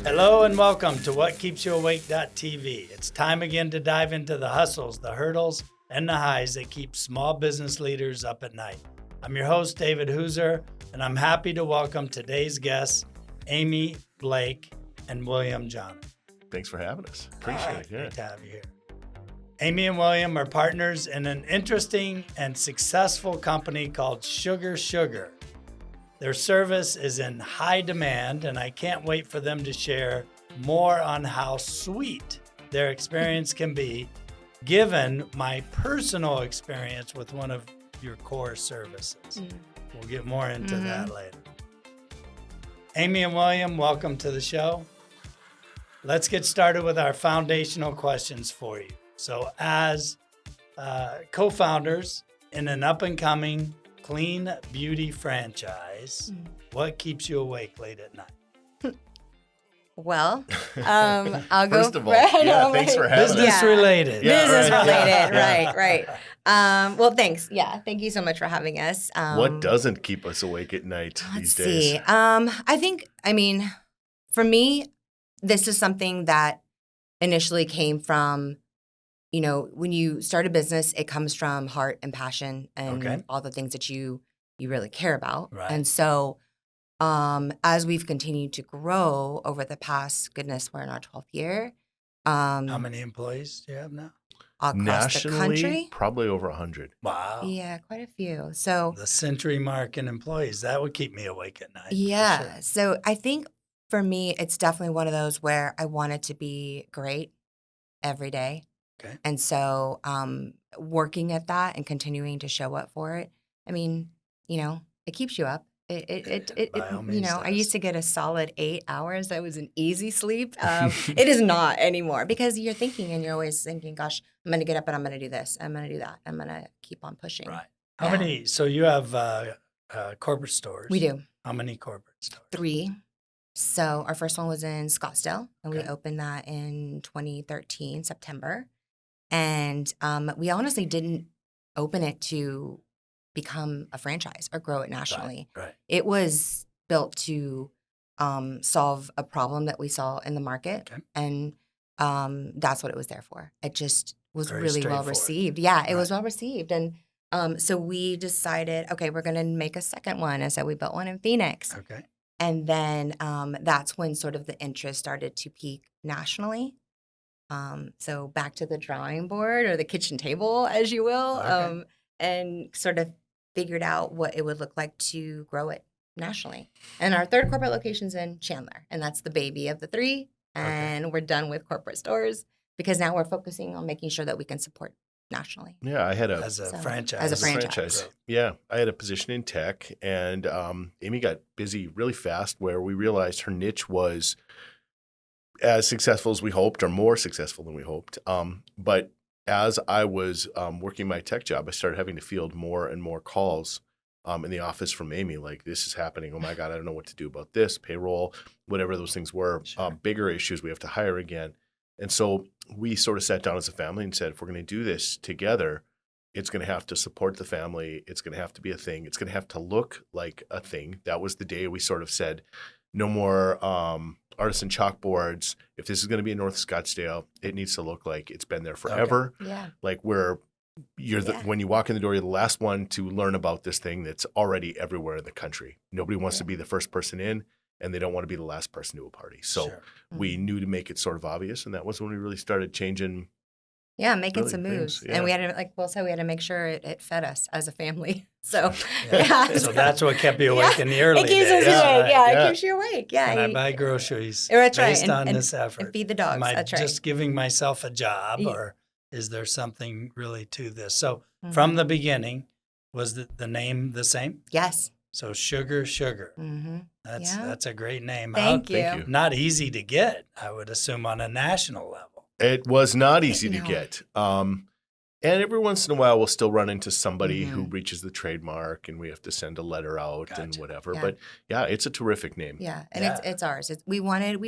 Hello and welcome to WhatKeepsYouAwake.tv. It's time again to dive into the hustles, the hurdles, and the highs that keep small business leaders up at night. I'm your host, David Hooser, and I'm happy to welcome today's guests, Amiee Blake and William Johner. Thanks for having us. Appreciate it. Yeah. Great to have you here. Amiee and William are partners in an interesting and successful company called Sugar Sugar. Their service is in high demand, and I can't wait for them to share more on how sweet their experience can be, given my personal experience with one of your core services. We'll get more into that later. Amiee and William, welcome to the show. Let's get started with our foundational questions for you. So as co-founders in an up-and-coming clean beauty franchise, what keeps you awake late at night? Well, I'll go. First of all, thanks for having us. Business related. Business right. related, right. Well, thanks. Yeah, thank you so much for having us. What doesn't keep us awake at night these days? See. I mean, for me, this is something that initially came from, you know, when you start a business, it comes from heart and passion and all the things that you really care about. Right. And so as we've continued to grow over the past, goodness, we're in our 12th year. How many employees do you have now? Across Nationally, the country? probably over 100. Wow. Yeah, quite a few. So The century mark in employees, that would keep me awake at night. yeah. For sure. So I think for me, it's definitely one of those where I want it to be great every day. Okay. And so working at that and continuing to show up for it, I mean, you know, it keeps you up. By all You means know, I does. used to get a solid 8 hours. That was an easy sleep. It is not anymore because you're thinking and you're always thinking, gosh, I'm going to get up and I'm going to do this. I'm going to do that. I'm going to keep on pushing. Right. How Yeah. many? So you have corporate stores. We do. How many corporate stores? 3. So our first one was in Scottsdale, and we Okay. opened that in 2013, September. And we honestly didn't open it to become a franchise or grow it nationally. Right. It was built to solve a problem that we saw in the market, Okay. and that's what it was there for. It just was Very really well straightforward. received. Yeah, it was Right. well received. And so we decided, okay, we're going to make a second one. And so we built one in Phoenix. Okay. And then that's when sort of the interest started to peak nationally. So back to the drawing board or the kitchen table, as you will, Okay. and sort of figured out what it would look like to grow it nationally. And our third corporate location's in Chandler, and that's the baby of the 3. And we're done with corporate stores because now we're focusing on making sure that we can support nationally. Yeah, I had As a So, franchise. as a franchise. Great. Yeah, I had a position in tech, and Amiee got busy really fast where we realized her niche was as successful as we hoped or more successful than we hoped. But as I was working my tech job, I started having to field more and more calls in the office from Amiee, like, this is happening. Oh, my God, I don't know what to do about this, payroll, whatever those things were. Sure. Bigger issues, we have to hire again. And so we sort of sat down as a family and said, if we're going to do this together, it's going to have to support the family. It's going to have to be a thing. It's going to have to look like a thing. That was the day we sort of said, no more artisan chalkboards. If this is going to be in North Scottsdale, it needs to look like it's been there forever. Yeah. Like when you walk in the door, you're the last one to learn about this thing that's already everywhere in the country. Nobody wants to be the first person in, and they don't want to be the last person to a party. So Sure. we knew to make it sort of obvious, and that was when we really started changing. Yeah, making Really some things, moves. yeah. And we had to, like Will said, we had to make sure it fed us as a family. So, Yeah. So that's what kept you awake in the early it keeps days. us awake. right. Yeah, Yeah. it keeps you awake. Yeah. And I you- buy groceries That's right. based on And this effort. feed the dogs. Am I That's right. just giving myself a job, Yeah. or is there something really to this? So Mhm. from the beginning, was the name the same? Yes. So Sugar Sugar. Mm-hmm. Yeah. That's a great name. Thank you. Thank you. Not easy to get, I would assume, on a national level. It was not easy to No. get. And every once in a while, we'll still run into somebody who Mhm. reaches the trademark, and we have to send a letter out and Gotcha. whatever. Yeah. But yeah, it's a terrific name. Yeah. And Yeah. it's ours. We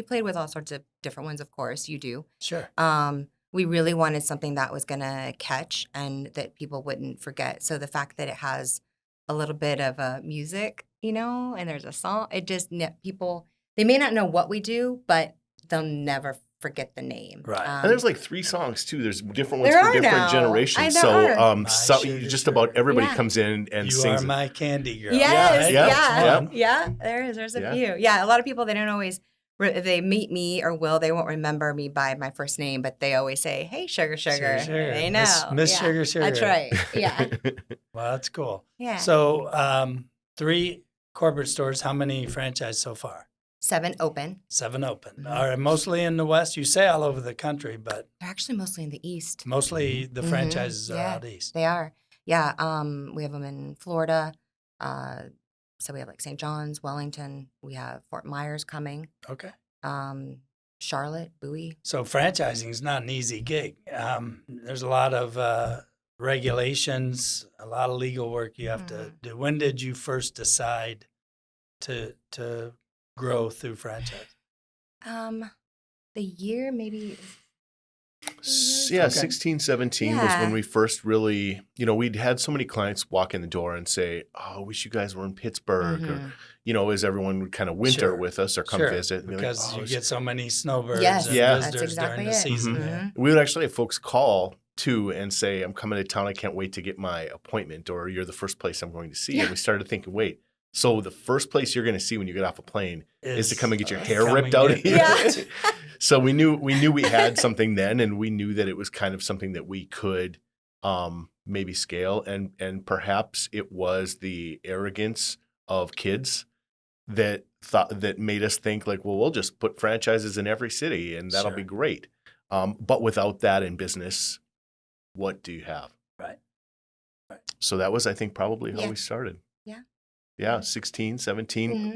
played with all sorts of different ones, of course. You do. Sure. We really wanted something that was going to catch and that people wouldn't forget. So the fact that it has a little bit of a music, and there's a song, it just people, they may not know what we do, but they'll never forget the name. Right. And there's like 3 songs too. There's different ones There for are different now. generations. There So, are. My so sugar, just about sugar. everybody Yeah. comes in and You sings are it. my candy girl. Yes, Yeah, yeah, yeah. yeah. There's a Yeah. few. Yeah, a lot of people, they don't always, if they meet me or Will, they won't remember me by my first name, but they always say, "Hey, Sugar, Sugar." Sugar. They know. Miss Yeah, Sugar, Sugar. That's right. Yeah, Well, that's cool. yeah. So 3 corporate stores. How many franchise so far? 7 open. 7 open. Mhm. Are mostly in the West? You say all over the country, but They're actually mostly in the East. mostly the Mhm. franchises are Yeah. out East. They are. Yeah. We have them in Florida. So we have like St. John's, Wellington. We have Fort Myers coming. Okay. Charlotte, Bowie. So franchising is not an easy gig. There's a lot of regulations, a lot of legal work you have to do. When did you first decide to grow through franchise? The year maybe. Yeah, Okay. 16, 17 was Yeah. when we first really, we'd had so many clients walk in the door and say, "Oh, I wish you guys were in Pittsburgh," or, as everyone would kind of winter Sure. with us or come Sure, visit. And be like, because "Oh, you it's-" get so many snowbirds Yes, and Yeah. that's visitors exactly during the it. season. Mhm. Yeah. We would actually have folks call too and say, "I'm coming to town. I can't wait to get my appointment," or "You're the first place I'm going to see." Yeah. And we started thinking, wait, so the first place you're going to see when you get off a plane is to come and get your hair come ripped and out get- of you. Yeah. So we knew we had something then, and we knew that it was kind of something that we could maybe scale, and perhaps it was the arrogance of kids that made us think like, well, we'll just put franchises in every city and that'll be Sure. great. But without that in business, what do you have? Right. Right. So that was, I think, probably how Yeah. we started. Yeah. Yeah, 16, 17. Mhm.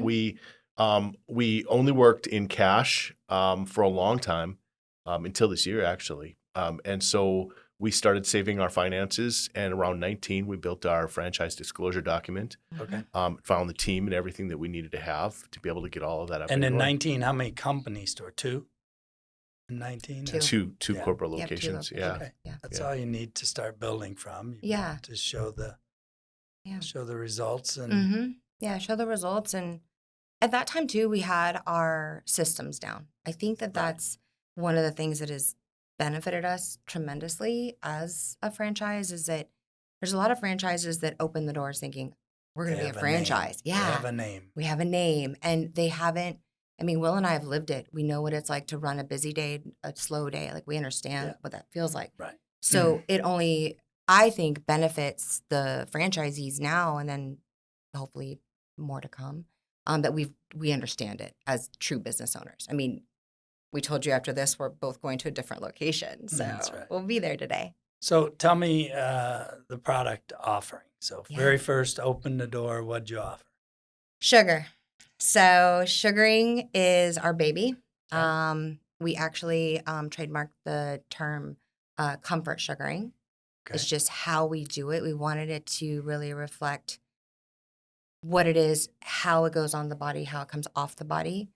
We only worked in cash for a long time, until this year, actually. And so we started saving our finances, and around 19, we built our franchise disclosure document, Okay. found the team and everything that we needed to have to be able to get all of that up. And in going. 19, how many company store? 2? In 19? Two. Two Yeah. corporate Yep, 2 locations. locations. Yeah. Okay. Yeah. That's Yeah. all you need to start building from. You Yeah. want to show the Yeah. results and Mm-hmm. Yeah, show the results. And at that time, too, we had our systems down. I think that Right. that's one of the things that has benefited us tremendously as a franchise is that there's a lot of franchises that open the doors thinking, we're going they to be a have name. franchise. They Yeah. have a name. We have a name. And they haven't. I mean, Will and I have lived it. We know what it's like to run a busy day, a slow day. Like we understand Yeah. what that feels like. Right. So it only, I think, benefits the franchisees now and then hopefully more to come, that we understand it as true business owners. I mean, we told you after this, we're both going to a different location. So That's right. we'll be there today. So tell me the product offering. So Yeah. very first, open the door. What'd you offer? Sugar. So sugaring is our baby. Okay. We actually trademarked the term comfort sugaring. Okay. It's just how we do it. We wanted it to really reflect what it is, how it goes on the body, how it comes off the body.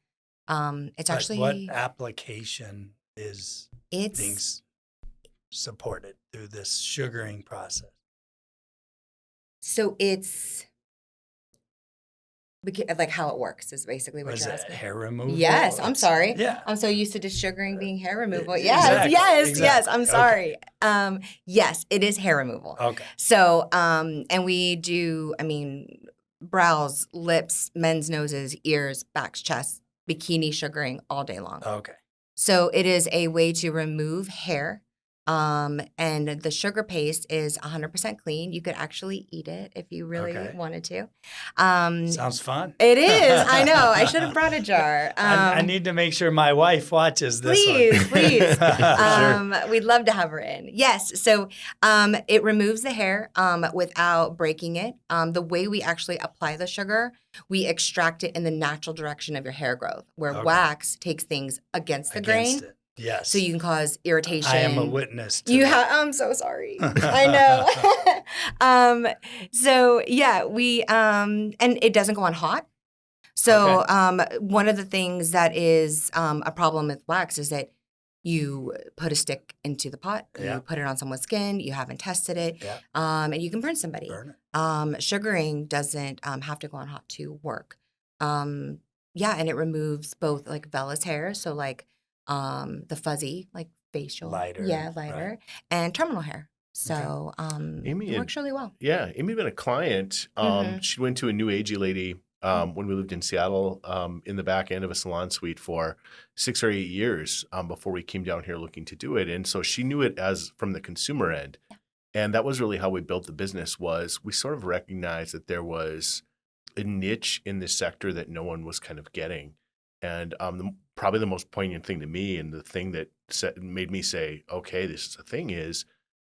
It's But actually what application is being it's supported through this sugaring process? so it's like how it works is basically what Was you're it asking. hair removal? Yes, I'm It's- sorry. Yeah. I'm so used to just sugaring being hair removal. Exactly, Yes, yes, yes. I'm exactly. sorry. Yes, it is hair removal. Okay. So, and we do, I mean, brows, lips, men's noses, ears, backs, chests, bikini sugaring all day long. Okay. So it is a way to remove hair. And the sugar paste is 100% clean. You could actually eat it if you really Okay. wanted to. Sounds fun. It is. I know. I should have brought a jar. I need to make sure my wife watches this Please, one. please. Sure. We'd love to have her in. Yes. So it removes the hair without breaking it. The way we actually apply the sugar, we extract it in the natural direction of your hair growth, where Okay. wax takes things against the Against grain. it. Yes. So you can cause irritation. I am a witness to You that. have. I'm so sorry. I know. So yeah, we and it doesn't go on hot. So one of the things that is a problem with wax is that you put a stick into the pot, Yeah. you put it on someone's skin, you haven't tested it, Yeah. and you can burn somebody. Burn it. Sugaring doesn't have to go on hot to work. Yeah, and it removes both like vellus hair, so like the fuzzy, like facial. Lighter, Yeah, right. lighter. And terminal hair. So Amiee it works really well. Yeah, Amiee been a client. Mhm. She went to a new agey lady when we lived in Seattle in the back end of a salon suite for 6 or 8 years before we came down here looking to do it. And so she knew it as from the consumer end. Yeah. And that was really how we built the business was we sort of recognized that there was a niche in this sector that no one was kind of getting. And probably the most poignant thing to me and the thing that made me say, okay, this is a thing is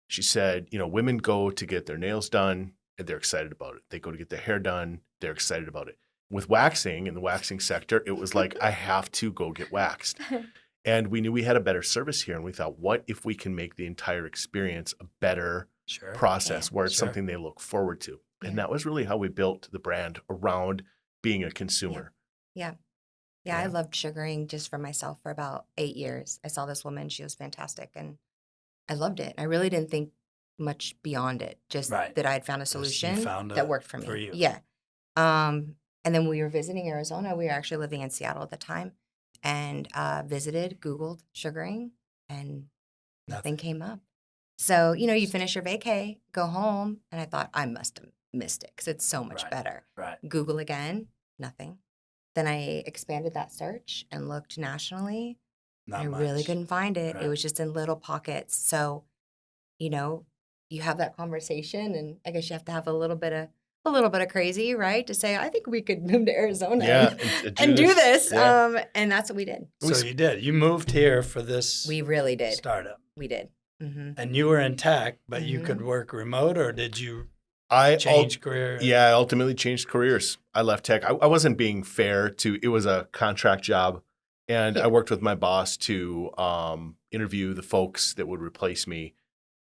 she said, women go to get their nails done and they're excited about it. They go to get their hair done, they're excited about it. With waxing, in the waxing sector, it was like, I have to go get waxed. And we knew we had a better service here. And we thought, what if we can make the entire experience a better Sure. process where it's Sure. something they look forward to? Yeah. And that was really how we built the brand around being a consumer. Yeah, Yeah. I loved sugaring just for myself for about 8 years. I saw this woman, she was fantastic, and I loved it. I really didn't think much beyond it, just Right. that I had found a Just you solution found that worked for me. for you. Yeah. And then we were visiting Arizona. We were actually living in Seattle at the time and visited, Googled sugaring, and nothing came up. So, you finish your vacay, go home, and I thought I must have missed it because it's so much Right. better. Right. Google again, nothing. Then I expanded that search and looked nationally. Not I much. really couldn't find it. Right. It was just in little pockets. So, you have that conversation, and I guess you have to have a little bit of crazy, right? To say, I think we could move to Arizona Yeah, and do this. Yeah. And that's what we did. So you did. You moved here for this We really did. startup. We did. Mm-hmm. And you were in tech, but you could work remote, or did you change career? Yeah, I ultimately changed careers. I left tech. I wasn't being fair to, it was a contract job. And I worked with my boss to interview the folks that would replace me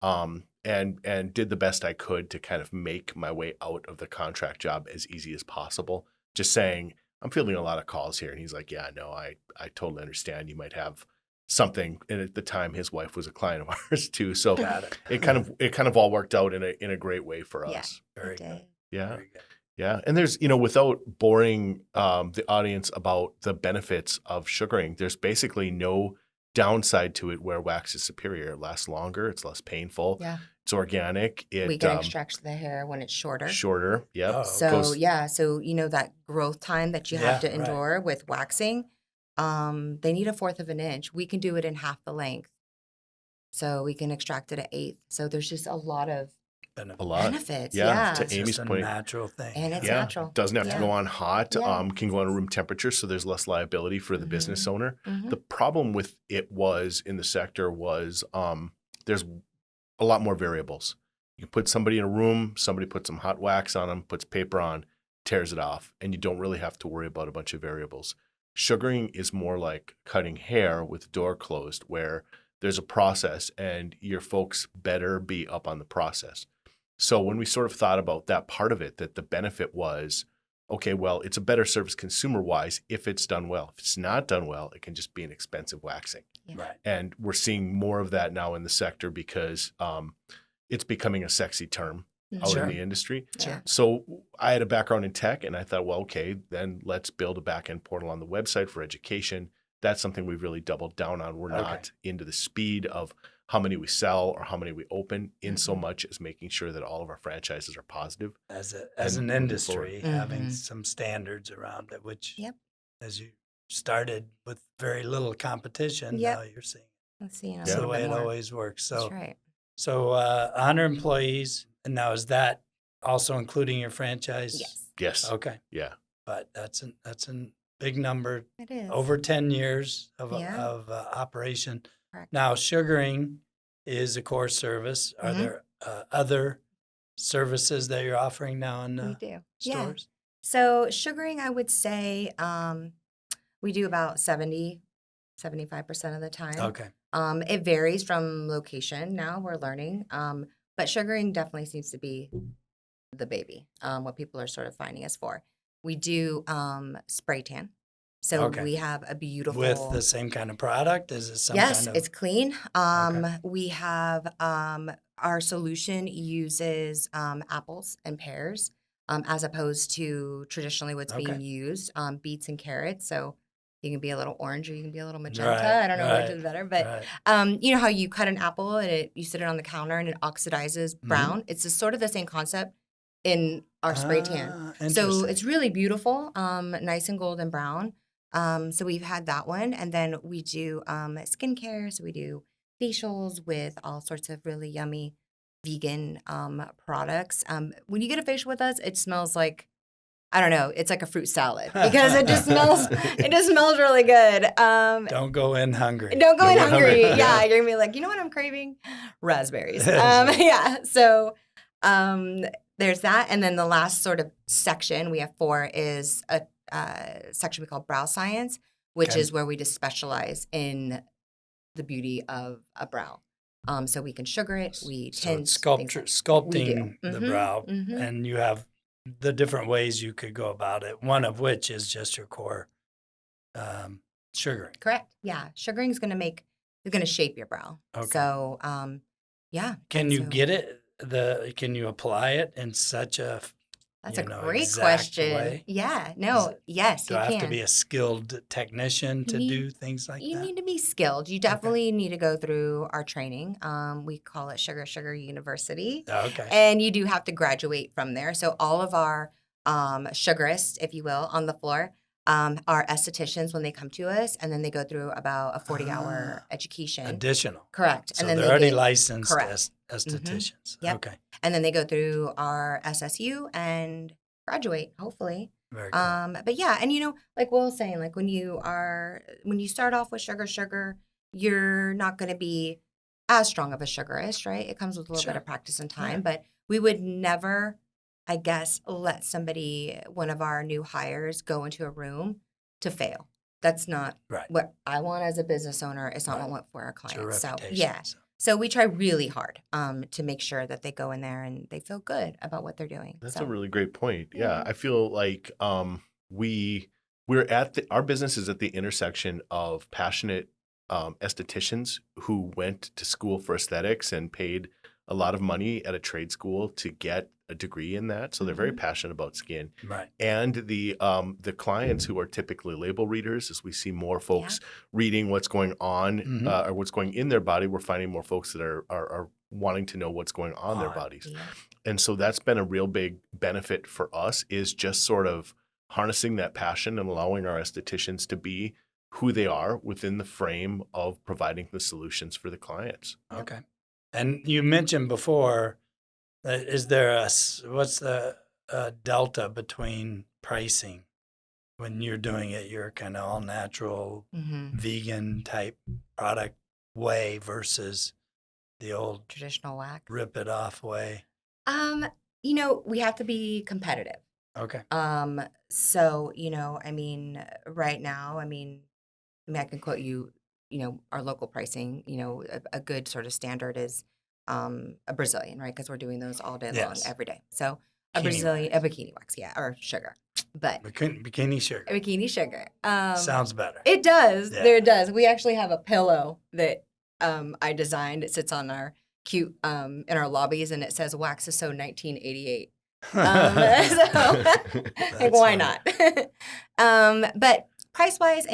and did the best I could to kind of make my way out of the contract job as easy as possible. Just saying, I'm fielding a lot of calls here. And he's like, yeah, no, I totally understand. You might have something. And at the time, his wife was a client of ours too. So Got it. it kind of all worked out in a great way for Yeah. us. Very We good. did. Yeah. Very good. Yeah. And there's, without boring the audience about the benefits of sugaring, there's basically no downside to it where wax is superior. It lasts longer. It's less painful. Yeah. It's organic. We can extract the hair when it's shorter. Shorter. Yep. Oh, So, so that growth time that you have to right. endure with waxing, they need 1/4 of an inch. We can do it in half the length. So we can extract it at 1/8. So there's just a lot of Benefit. A lot. benefits. Yeah. Yeah. To It's Amy's just a point. natural thing. And it's Yeah. natural. Doesn't have to Yeah. go on hot. Yeah. Can go on room temperature. So there's less liability for the business owner. Mhm. The problem with it was in the sector was there's a lot more variables. You put somebody in a room, somebody puts some hot wax on them, puts paper on, tears it off, and you don't really have to worry about a bunch of variables. Sugaring is more like cutting hair with the door closed, where there's a process and your folks better be up on the process. So when we sort of thought about that part of it, that the benefit was, okay, well, it's a better service consumer-wise if it's done well. If it's not done well, it can just be an expensive waxing. Yeah. Right. And we're seeing more of that now in the sector because it's becoming a sexy term out Sure. in the industry. Sure. So I had a background in tech and I thought, well, okay, then let's build a back-end portal on the website for education. That's something we've really doubled down on. We're Okay. not into the speed of how many we sell or how many we open in so much as making sure that all of our franchises are positive. As And an moving industry, forward. having Mhm. some standards around it, which Yep. as you started with very little competition, Yep. now you're seeing Let's see. it's the way it always works. That's So, right. 100 employees, and now is that also including your franchise? Yes. Yes. Okay, Yeah. but that's a big number. It is. Over 10 years of Yeah. operation. Correct. Now, sugaring is a core service. Are Mhm. there other services that you're offering now in We do. Yeah. stores? So sugaring, I would say we do about 75% of the time. Okay. It varies from location now, we're learning. But sugaring definitely seems to be the baby, what people are sort of finding us for. We do spray tan. So Okay. we have a beautiful With the same kind of product? Is it some Yes, kind of it's clean. Okay. We have our solution uses apples and pears as opposed to traditionally what's Okay. being used, beets and carrots. So You can be a little orange or you can be a little magenta. Right, I don't know which right, is better, but right. you know how you cut an apple and you sit it on the counter and it oxidizes Mhm. brown? It's sort of the same concept in our spray tan. So Interesting. it's really beautiful, nice and golden brown. So we've had that one, and then we do skincare. So we do facials with all sorts of really yummy vegan products. When you get a facial with us, it smells like, I don't know, it's like a fruit salad because it just smells really good. Don't go in hungry. Don't go in Don't go hungry. hungry. Yeah, you're gonna be like, you know what I'm craving? Raspberries. Yeah. So there's that, and then the last sort of section we have 4 is a section we call brow science, which Okay. is where we just specialize in the beauty of a brow. So we can sugar it, we So tint it's things like- sculpting We do. the Mhm, brow, mhm. and you have the different ways you could go about it. One of which is just your core sugaring. Correct. Yeah, sugaring is gonna shape your brow. Okay. So yeah. Can and you so- get it? Can you apply it in such a That's a great exact question. way? Yeah. No. Yes, Do you I have can. to be a skilled technician to need- do things like You that? need to be skilled. You definitely need to go through our training. We call it Sugar University. Okay. And you do have to graduate from there. So all of our sugarists, if you will, on the floor are estheticians when they come to us, and then they go through about a 40-hour education. Additional. Correct. So And then they're they already get- licensed correct. estheticians. Yep. Okay. And then they go through our SSU and graduate, hopefully. Very cool. But yeah, and like Will was saying, like when you start off with sugar, you're not going to be as strong of a sugarist, right? It comes with a little Sure. bit of practice and time, Yeah. but we would never, I guess, let one of our new hires go into a room to fail. That's not Right. what I want as a business owner. It's not Right. what I want for our It's clients. your So reputation. yeah. so. So we try really hard to make sure that they go in there and they feel good about what they're doing. That's So a really great point. Yeah, Yeah. I feel like our business is at the intersection of passionate estheticians who went to school for aesthetics and paid a lot of money at a trade school to get a degree in that. So they're very passionate about skin. Right. And the clients who are typically label readers, as we see more folks reading what's going on Mhm. or what's going in their body, we're finding more folks that are wanting to know what's going on their bodies. yeah. And so that's been a real big benefit for us, is just sort of harnessing that passion and allowing our estheticians to be who they are within the frame of providing the solutions for the clients. Okay. And you mentioned before, what's the delta between pricing when you're doing it your kind of all natural vegan type product way versus the old Traditional wax. rip it off way? We have to be competitive. Okay. So, right now, I can quote you, our local pricing, a good sort of standard is a Brazilian, right? Because we're doing those all day long, Yes. every day. So a Bikini Brazilian, wax. a bikini wax, yeah, or sugar, but Bikini sugar. a bikini sugar. Sounds better. It does. Yeah. There it does. We actually have a pillow that I designed. It sits on our cute in our lobbies, and it says "Wax is so 1988." So, like, why not? But price wise,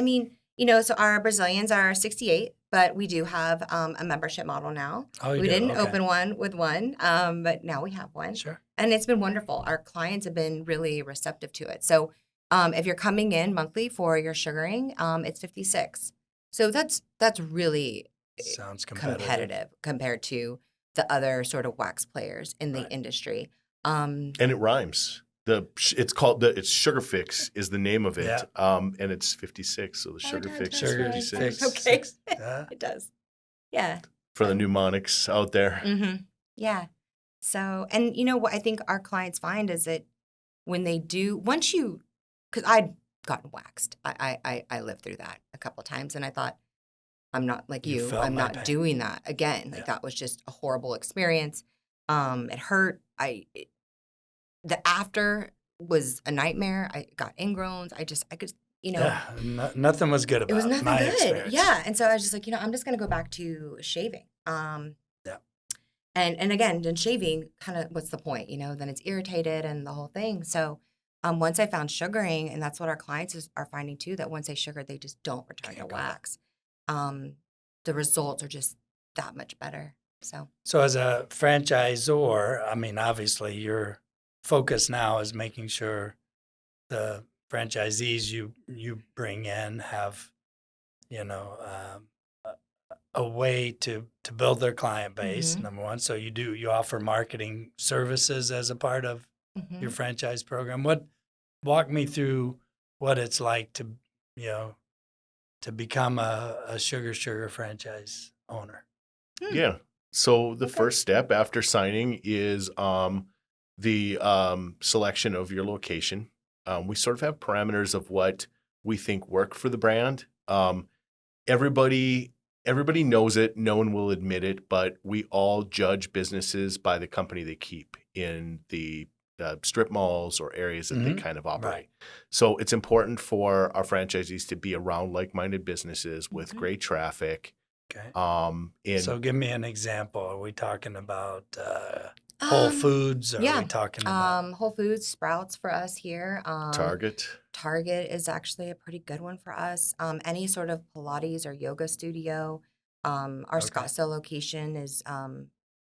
so our Brazilians are 68, but we do have a membership model now. Oh, you We do? didn't Okay. open one with one, but now we have one. Sure. And it's been wonderful. Our clients have been really receptive to it. So if you're coming in monthly for your sugaring, it's $56. So that's really Sounds competitive. competitive compared to the other sort of wax players in the Right. industry. And it rhymes. It's Sugar Fix is the name of it. Yeah. And it's 56. So the Sugar it Fix does, is Sugar right. 56 Okay. Yeah. It does. Yeah. for the mnemonics out there. Yeah. So, and what I think our clients find is that when they do, because I'd gotten waxed. I lived through that a couple of times, and I thought, I'm not like You you. felt I'm my not pain. doing that again. Like Yeah. that was just a horrible experience. It hurt. The after was a nightmare. I got ingrowns. I could, Yeah. Nothing was good about it was nothing my good. experience. Yeah. And so I was just like, I'm just going to go back to shaving. Yeah. And again, then shaving, kind of, what's the point? Then it's irritated and the whole thing. So once I found sugaring, and that's what our clients are finding too, that once they sugar, they just don't return to Can't go wax. The results are just that much better. So as a franchisor, I mean, obviously your focus now is making sure the franchisees you bring in have, you know, a way to build their client base, Mhm. number one. So you offer marketing services as a part of your franchise program. Walk me through what it's like to, you know, to become a Sugar franchise owner. Yeah. So the Okay. first step after signing is the selection of your location. We sort of have parameters of what we think work for the brand. Everybody knows it. No one will admit it, but we all judge businesses by the company they keep in the strip malls or areas that they Mhm. kind of operate. Right. So it's important for our franchisees to be around like-minded businesses with Mhm. great traffic. Okay. And So give me an example. Are we talking about Whole Foods? Or are Yeah. we talking about Whole Foods, Sprouts for us here. Target. Target is actually a pretty good one for us. Any sort of Pilates or yoga studio. Our Okay. Scottsdale location is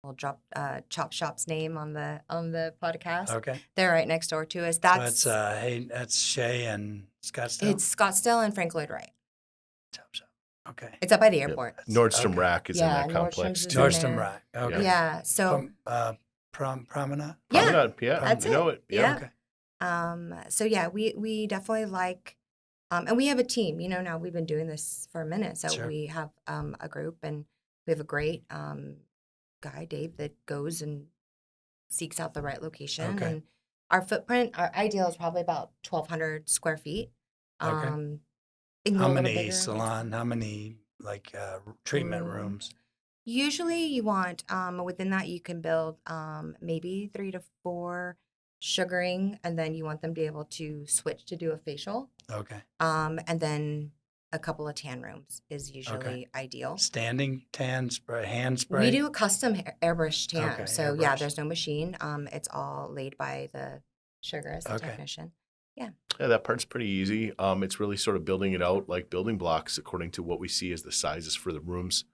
we'll drop Chop Shop's name on the podcast. Okay. They're right next door to us. So it's that's Shay and Scottsdale. It's Scottsdale and Frank Lloyd Wright. Chop Shop. Okay. It's up by the Yep. airport. Nordstrom Okay. Rack is in that Yeah, complex Nordstrom's is too. in Nordstrom there. Rack. Okay. Yeah. So Promenade. yeah, Promenade, yeah, that's you know it. it. Yeah. Okay. So yeah, we definitely like, and we have a team. You know, now we've been doing this for a minute, so Sure. we have a group, and we have a great guy, Dave, that goes and seeks out the right location. Okay. And our footprint, our ideal is probably about 1,200 square feet. Okay. It can go How a little many bigger. salon? How many treatment Mm. rooms? Usually, you want within that you can build maybe 3 to 4 sugaring, and then you want them to be able to switch to do a facial. Okay. And then a couple of tan rooms is usually ideal. Standing tan spray, hand spray. We do a custom airbrush tan. Okay, So yeah, airbrush. there's no machine. It's all laid by the sugarist, the Okay. technician. Yeah, that part's pretty easy. It's really sort of building it out like building blocks according to what we see as the sizes for the rooms,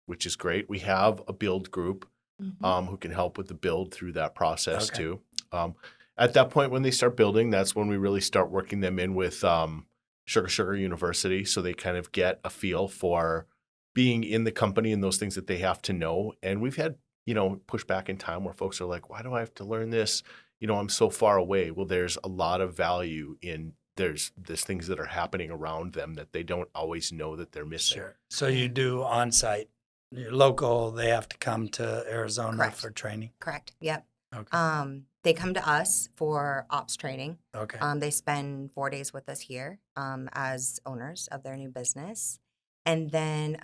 which is great. We have a build group who can help with the build through that process Okay. too. At that point, when they start building, that's when we really start working them in with Sugar University, so they kind of get a feel for being in the company and those things that they have to know. And we've had, pushback in time where folks are like, why do I have to learn this? I'm so far away. Well, there's a lot of value in there's things that are happening around them that they don't always know that they're missing. Sure. So you do on-site. You're local. They have to come to Arizona Correct. for training. Correct. Yep. Okay. They come to us for ops training. Okay. They spend 4 days with us here as owners of their new business, and then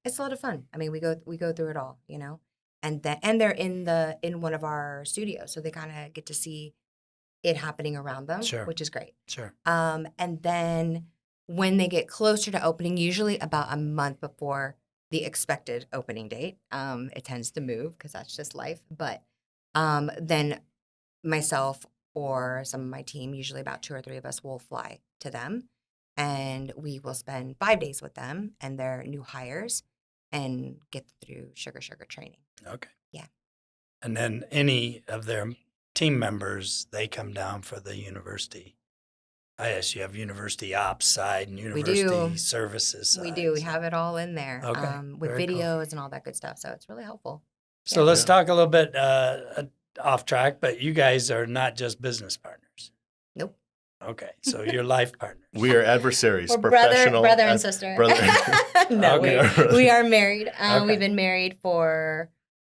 it's a lot of fun. I mean, we go through it all, and they're in one of our studios, so they kind of get to see it happening around them, Sure. which is great. Sure. And then when they get closer to opening, usually about a month before the expected opening date, it tends to move because that's just life. But then myself or some of my team, usually about 2 or 3 of us, will fly to them, and we will spend 5 days with them and their new hires and get through sugar training. Okay. Yeah. And then any of their team members, they come down for the university. I guess you have university ops side and university do. services side. We do. We have it all in there Okay. with Very cool. videos and all that good stuff. So it's really helpful. So Yeah. let's talk a little bit off track, but you guys are not just business partners. Nope. Okay. So you're life partners. We are adversaries, We're professional. brother and sister. brother- No, Okay. we are married. Okay. We've been married for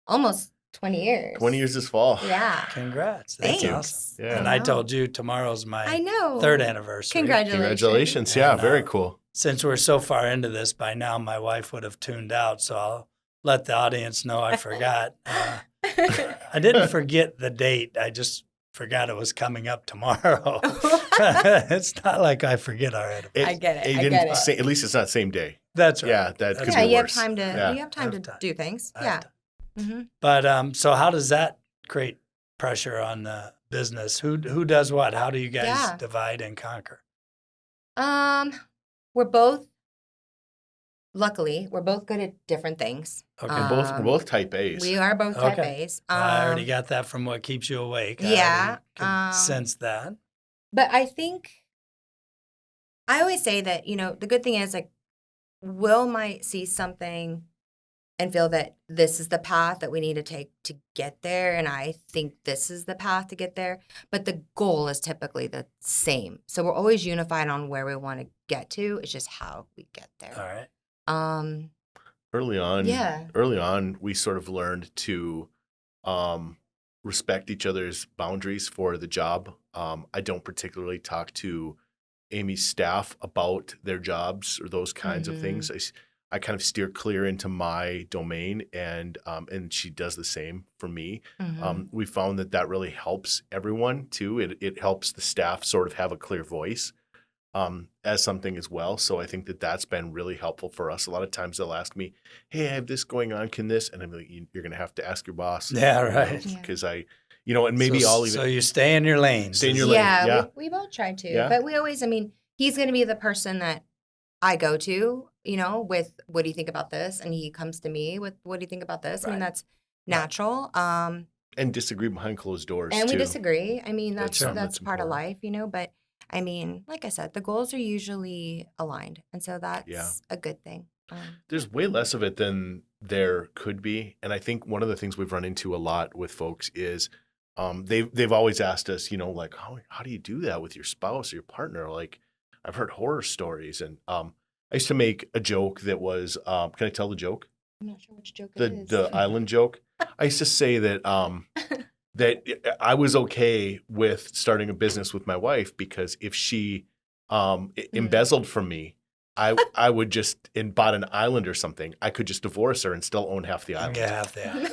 almost 20 years. 20 years this fall. Yeah. Congrats. That's Thanks. awesome. Yeah. And I told you tomorrow's my I know. 3rd anniversary. Congratulations. Yeah, And, very cool. Since we're so far into this, by now my wife would have tuned out, so I'll let the audience know I forgot. I didn't forget the date. I just forgot it was coming up tomorrow. It's not like I forget our anniversary. I get it. I didn't get it. say- at least it's not same day. That's right. Yeah, that could Yeah, be you have worse. time to Yeah. you have time to Have time. do things. I Yeah. have to- Mm-hmm. But so how does that create pressure on the business? Who does what? How do you guys Yeah. divide and conquer? We're both, luckily, we're both good at different things. Okay. We're both type A's. We are both type Okay. A's. I already got that from what keeps you awake. Yeah, I already could sense that. But I think, I always say that, the good thing is, like, Will might see something and feel that this is the path that we need to take to get there. And I think this is the path to get there. But the goal is typically the same. So we're always unified on where we want to get to. It's just how we get All there. right. Early on, Yeah. we sort of learned to respect each other's boundaries for the job. I don't particularly talk to Amie's staff about their jobs or those kinds of things. I kind of steer clear into my domain, and she does the same for me. We found that really helps everyone too. It helps the staff sort of have a clear voice as something as well. So I think that's been really helpful for us. A lot of times they'll ask me, "Hey, I have this going on. Can this?" And I'm like, "You're going to have to ask your boss." Yeah, right. Because and maybe so, I'll even. So you stay in your lane. Stay in your lane. Yeah, Yeah. we both try to. Yeah. But we always, he's going to be the person that I go to, with what do you think about this? And he comes to me with what do you think about this? Right. That's natural. And disagree behind closed doors And too. we disagree. That's something That's that's part of important. life, but like I said, the goals are usually aligned. And so that's a good thing. There's way less of it than there could be. And I think one of the things we've run into a lot with folks is they've always asked us, like, how do you do that with your spouse or your partner? Like, I've heard horror stories. And I used to make a joke that was, can I tell the joke? I'm not sure which joke it is. The island joke. I used to say that that I was okay with starting a business with my wife because if she embezzled from me, I would just bought an island or something. I could just divorce her and still own half the island. Yeah.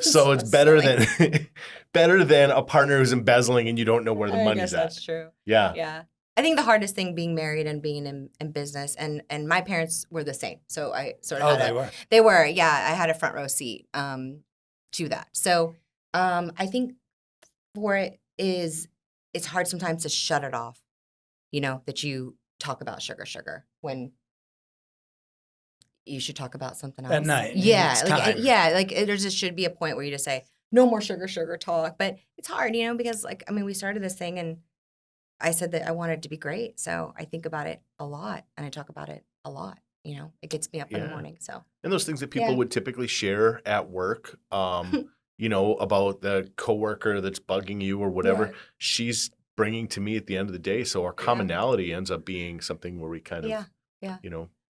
So it's better than a partner who's embezzling and you don't know where the money's at. That's true. Yeah. Yeah. I think the hardest thing being married and being in business, and my parents were the same. So I sort of they were. Yeah, I had a front row seat to that. So I think for it it's hard sometimes to shut it off, that you talk about sugar when you should talk about something else. At night. Yeah. It's time. There just should be a point where you just say, no more sugar talk. But it's hard, because we started this thing and I said that I wanted it to be great. So I think about it a lot and I talk about it a lot. It gets me up in the morning. So. And those things that people would typically share at work, about the coworker that's bugging you or whatever, she's bringing to me at the end of the day. So our commonality ends up being something where we kind of,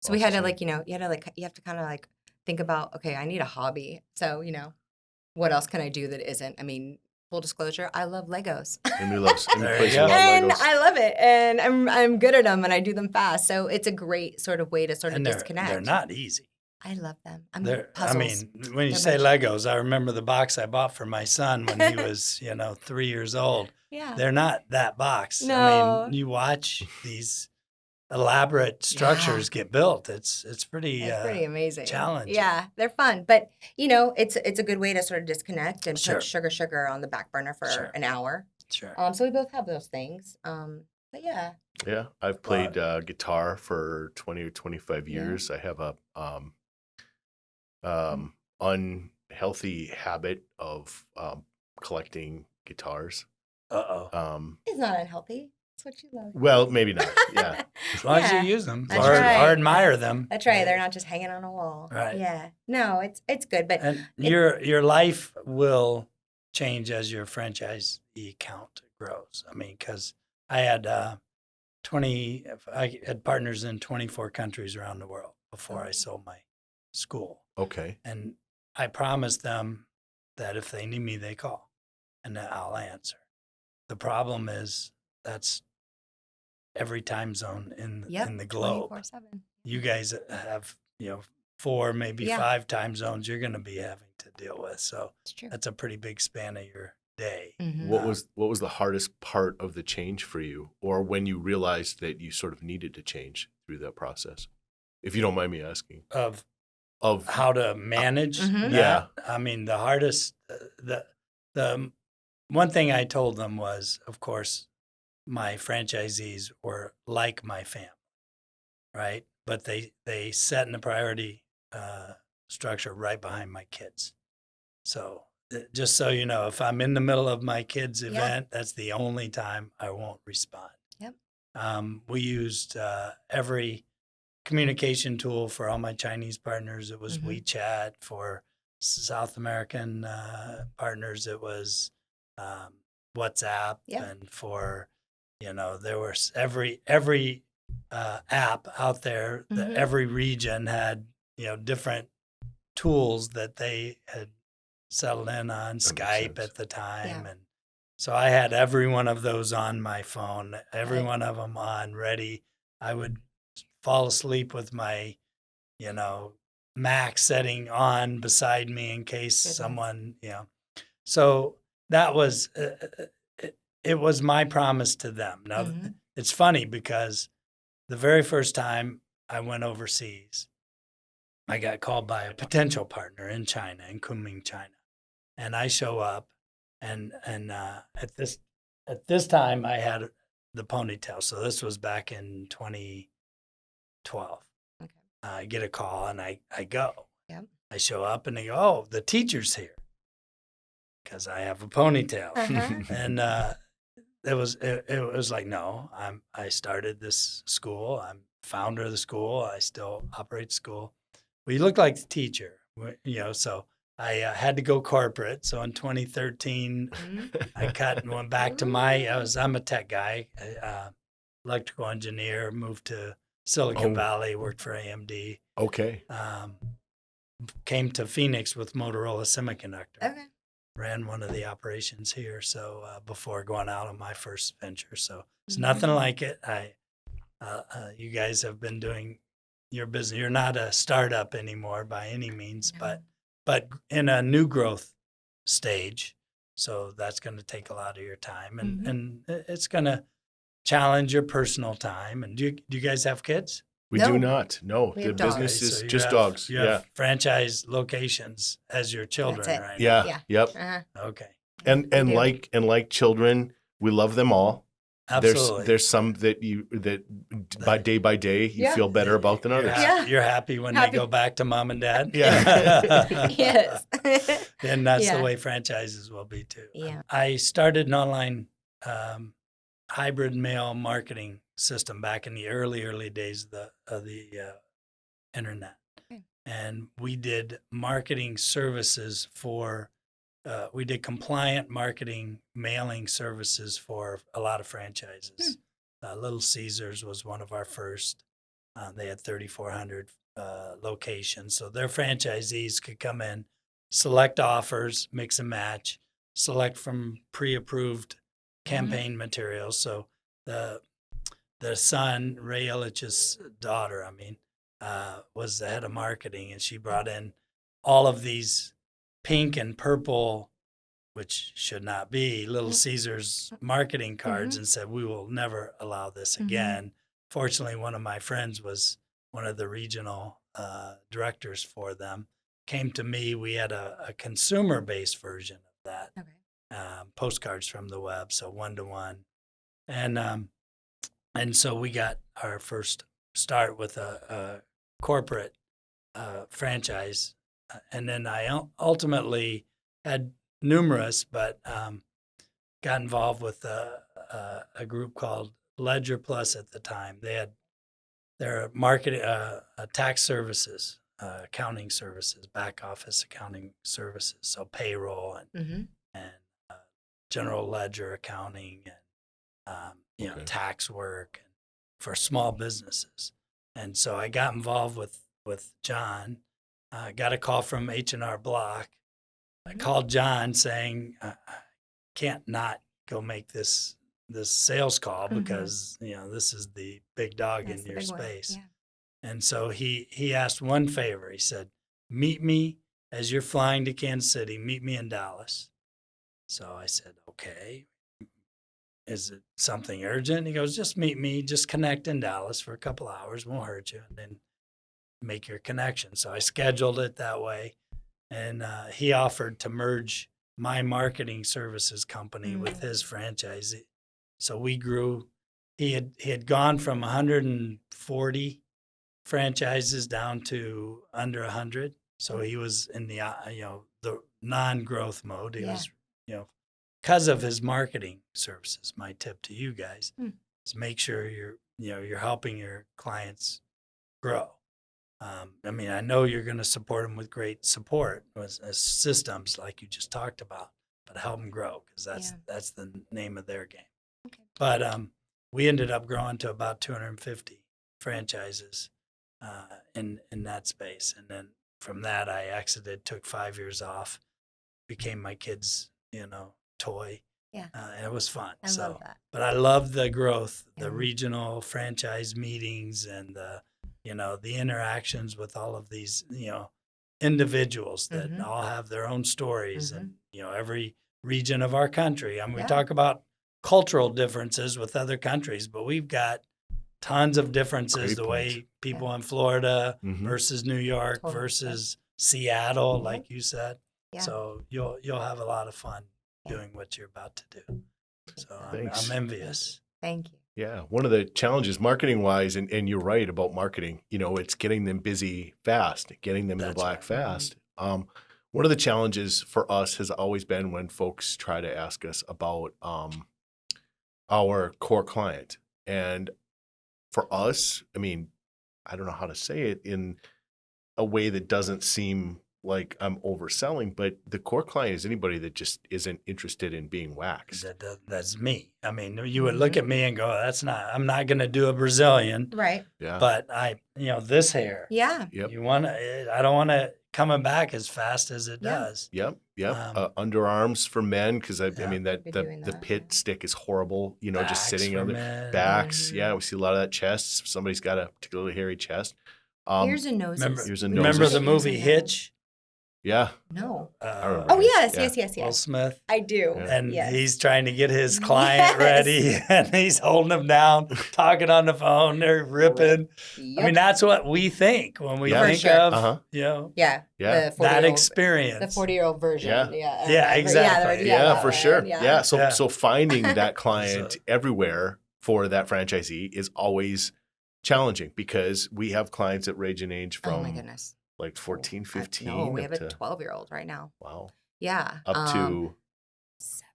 So we had to you have to kind of think about, okay, I need a hobby. So, what else can I do that isn't? Full disclosure, I love Legos. Amy plays a lot of And Legos. I love it. And I'm good at them and I do them fast. So it's a great sort of way to sort of disconnect. They're not easy. I love them. Puzzles. When you say Legos, I remember the box I bought for my son when he was, 3 years old. Yeah. They're not that box. No. You watch these elaborate structures get built. It's pretty amazing. Challenging. Yeah, they're fun. But, it's a good way to sort of disconnect and Sure. put sugar on the back burner for an hour. Sure. So we both have those things. But yeah. Yeah, I've played guitar for 20 or 25 years. I have a unhealthy habit of collecting guitars. It's not unhealthy. It's what you love. Well, maybe not. Yeah. As long as you use them That's or right. admire them. That's right. They're not just hanging on a wall. Right. Yeah. No, it's good. But And your life will change as your franchisee count grows. Because I had I had partners in 24 countries around the world before I sold my school. Okay. And I promised them that if they need me, they call and that I'll answer. The problem is that's every time zone in the globe. 24/7. You guys have, 4, maybe 5 time zones you're going to be having to deal with. So It's true. that's a pretty big span of your day. Mhm. What was the hardest part of the change for you, or when you realized that you sort of needed to change through that process? If you don't mind me asking. Of Of how to manage Mhm. that. Yeah. The hardest, the one thing I told them was, of course, my franchisees were like my family, right? But they set in the priority structure right behind my kids. So just so you know, if I'm in the middle of my kids' event, that's the only time I won't respond. Yep. We used every communication tool for all my Chinese partners. It was WeChat. For South American partners, it was WhatsApp. And for, there was every app out there. Every region had, different tools that they had settled in on. Skype at the time. And so I had every one of those on my phone, every one of them on ready. I would fall asleep with my, Mac setting on beside me in case someone, So that was, it was my promise to them. Now, it's funny because the very first time I went overseas, I got called by a potential partner in China, in Kunming, China. And I show up and at this time I had the ponytail. So this was back in 2012. Okay. I get a call and I go. Yep. I show up and they go, "Oh, the teacher's here," because I have a ponytail. And it was like, no, I started this school. I'm founder of the school. I still operate the school. Well, you look like the teacher, so I had to go corporate. So in 2013, I cut and went back to I'm a tech guy, electrical engineer, moved to Silicon Valley, worked for AMD. Okay. Came to Phoenix with Motorola Semiconductor. Okay. Ran one of the operations here. So before going out on my first venture. So it's nothing like it. You guys have been doing your business. You're not a startup anymore by any means, but in a new growth stage. So that's going to take a lot of your time, and it's going to challenge your personal time. And do you guys have kids? We do not. No, the business is just dogs. You have franchise locations as your children, right? Yeah. Yep. Okay. And like children, we love them all. Absolutely. There's some that by day you feel better about than others. You're happy when they go back to mom and dad. Yeah. Yes. And that's the way franchises will be too. Yeah. I started an online hybrid mail marketing system back in the early days of the internet. Okay. And we did marketing services for we did compliant marketing mailing services for a lot of franchises. Little Caesars was one of our first. They had 3,400 locations. So their franchisees could come in, select offers, mix and match, select from pre-approved campaign materials. So the son, Ray Illich's daughter, was the head of marketing, and she brought in all of these pink and purple, which should not be, Little Caesars marketing cards, and said, "We will never allow this again." Fortunately, one of my friends was one of the regional directors for them, came to me. We had a consumer-based version of that, postcards from the web, so 1-to-1. And so we got our first start with a corporate franchise. And then I ultimately had numerous, but got involved with a group called Ledger Plus at the time. They had their marketing, tax services, accounting services, back office accounting services, so payroll and general ledger accounting and tax work for small businesses. And so I got involved with John. Got a call from H&R Block. I called John saying, I can't not go make this sales call because, this is the big dog in your space. Yeah. And so he asked one favor. He said, "Meet me as you're flying to Kansas City. Meet me in Dallas." So I said, "Okay. Is it something urgent?" He goes, "Just meet me. Just connect in Dallas for a couple hours. Won't hurt you. And then make your connection." So I scheduled it that way. And he offered to merge my marketing services company with his franchisee. So we grew. He had gone from 140 franchises down to under 100. So he was in the the non-growth mode. He was because of his marketing services. My tip to you guys is make sure you're helping your clients grow. I mean, I know you're going to support them with great support as systems like you just talked about, but help them grow because that's the name of their game. Okay. But we ended up growing to about 250 franchises in that space, and then from that I exited, took 5 years off, became my kids' toy. Yeah, it was fun. I love that. But I love the growth, the regional franchise meetings, and the interactions with all of these, individuals that all have their own stories and, every region of our country. I mean, we talk about cultural differences with other countries, but we've got tons of differences. Great the point. Way people in Florida versus New York versus Seattle, like you said. Yeah. So you'll have a lot of fun doing what you're about to do. So I'm envious. Thank you. Yeah. One of the challenges marketing wise, and you're right about marketing, it's getting them busy fast, getting them in the black fast. One of the challenges for us has always been when folks try to ask us about our core client. And for us, I mean, I don't know how to say it in a way that doesn't seem like I'm overselling, but the core client is anybody that just isn't interested in being waxed. That's me. I mean, you would look at me and go, I'm not going to do a Brazilian. Right. Yeah. But this hair. Yeah. Yep. I don't want to coming back as fast as it does. Yep. Underarms for men. Cause I mean, the pit stick is horrible, just sitting on the backs. Yeah. We see a lot of that chest. Somebody's got a particularly hairy chest. Ears and noses. Remember the movie Hitch? Yeah. No. Yes. Will Smith. I do. And he's trying to get his client ready, and he's holding him down, talking on the phone. They're ripping. Yep. I mean, that's what we think when we think of, that experience. The 40-year-old version. Yeah, exactly. Yeah, for sure. Yeah. So finding that client everywhere for that franchisee is always challenging because we have clients that range in age from, oh my goodness, like 14, 15. No, we have a 12-year-old right now. Wow. Yeah. Up to 70.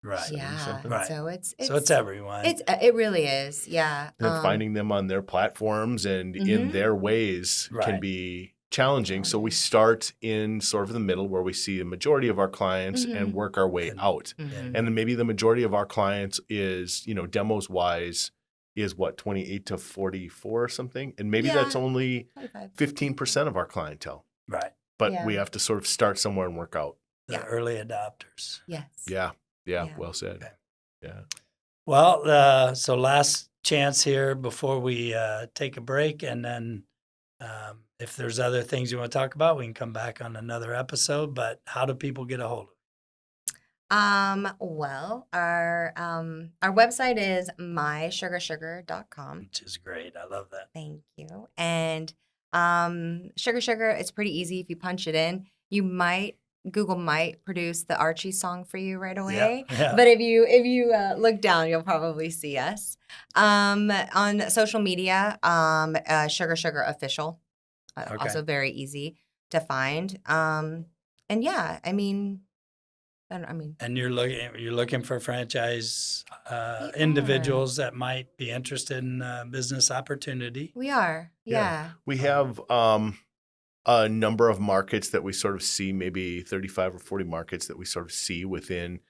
Right. Yeah. Right. So it's everyone. It really is. Yeah. And finding them on their platforms and in their ways can be challenging. So we start in sort of the middle where we see the majority of our clients and work our way out. And then maybe the majority of our clients is, demos wise, is what, 28 to 44 or something? And maybe that's only 15% of our clientele. Right. But we have to sort of start somewhere and work out. The early adopters. Yes. Yeah. Well said. Okay. Yeah. Well, so last chance here before we take a break. And then if there's other things you want to talk about, we can come back on another episode. But how do people get a hold of it? Well, our website is mysugarsugar.com. Which is great. I love that. Thank you. And Sugar, it's pretty easy. If you punch it in, Google might produce the Archie song for you right away. Yeah. But if you look down, you'll probably see us. On social media, Sugar Official. Also very easy to find. And you're looking for franchise individuals that might be interested in business opportunity. We are, yeah. We have a number of markets that we sort of see, maybe 35 or 40 markets that we sort of see within,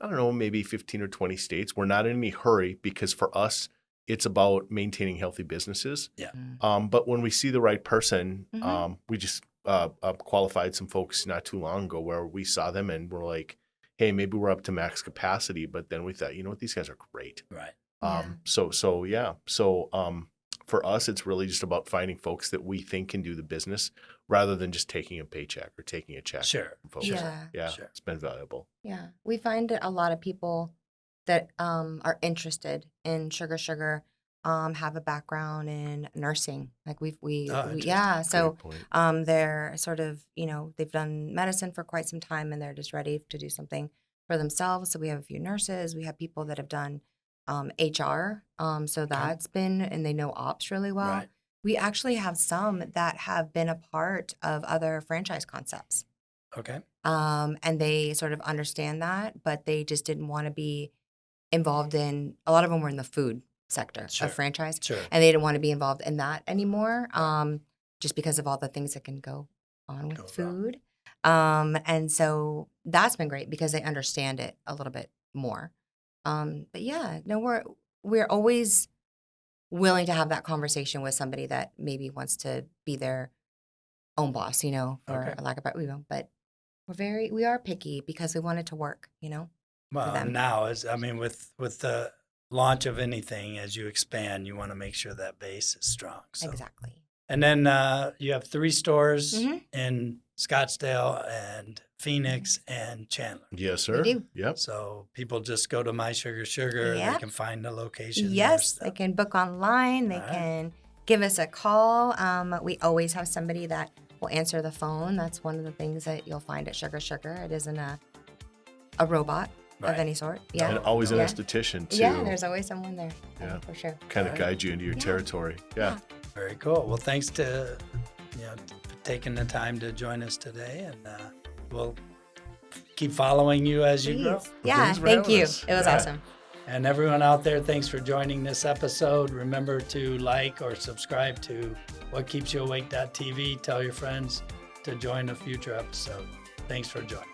I don't know, maybe 15 or 20 states. We're not in any hurry because for us, it's about maintaining healthy businesses. Yeah. But when we see the right person, we just qualified some folks not too long ago where we saw them and we're like, hey, maybe we're up to max capacity, but then we thought, these guys are great. Right. So for us, it's really just about finding folks that we think can do the business rather than just taking a paycheck or taking a check. Sure. From folks. Yeah. Sure. It's been valuable. Yeah. We find a lot of people that are interested in Sugar have a background in nursing. Like we interesting. yeah. So Great point. they're sort of, they've done medicine for quite some time and they're just ready to do something for themselves. So we have a few nurses. We have people that have done HR. So that's been, and they know ops really well. Right. We actually have some that have been a part of other franchise concepts. Okay. And they sort of understand that, but they just didn't want to be involved in, a lot of them were in the food sector Sure. of franchise, Sure. and they didn't want to be involved in that anymore, just because of all the things that can go on with Go wrong. food. And so that's been great because they understand it a little bit more. But yeah, no, we're always willing to have that conversation with somebody that maybe wants to be their own boss, for Okay. a lack of but we are picky because we want it to work, Well, them. now with the launch of anything, as you expand, you want to make sure that base is strong. So. Exactly. And then you have 3 stores Mhm. in Scottsdale and Phoenix and Chandler. Yes, sir. do. Yep. So people just go to My Sugar Sugar. They Yep. can find the location. Yes, they can book online. They All right. can give us a call. We always have somebody that will answer the phone. That's one of the things that you'll find at Sugar Sugar. It isn't a robot Right. of any sort. And Yeah. always an Yeah. esthetician too. Yeah, there's always someone there. Yeah. For sure. Kind of Alright. guide you into your Yeah. territory. Yeah. Very cool. Well, thanks to for taking the time to join us today, and we'll keep following you as you grow. Please. Yeah, Thanks for thank having you. us. It was Yeah. awesome. And everyone out there, thanks for joining this episode. Remember to like or subscribe to What Keeps You Awake.tv. Tell your friends to join a future episode. Thanks for joining.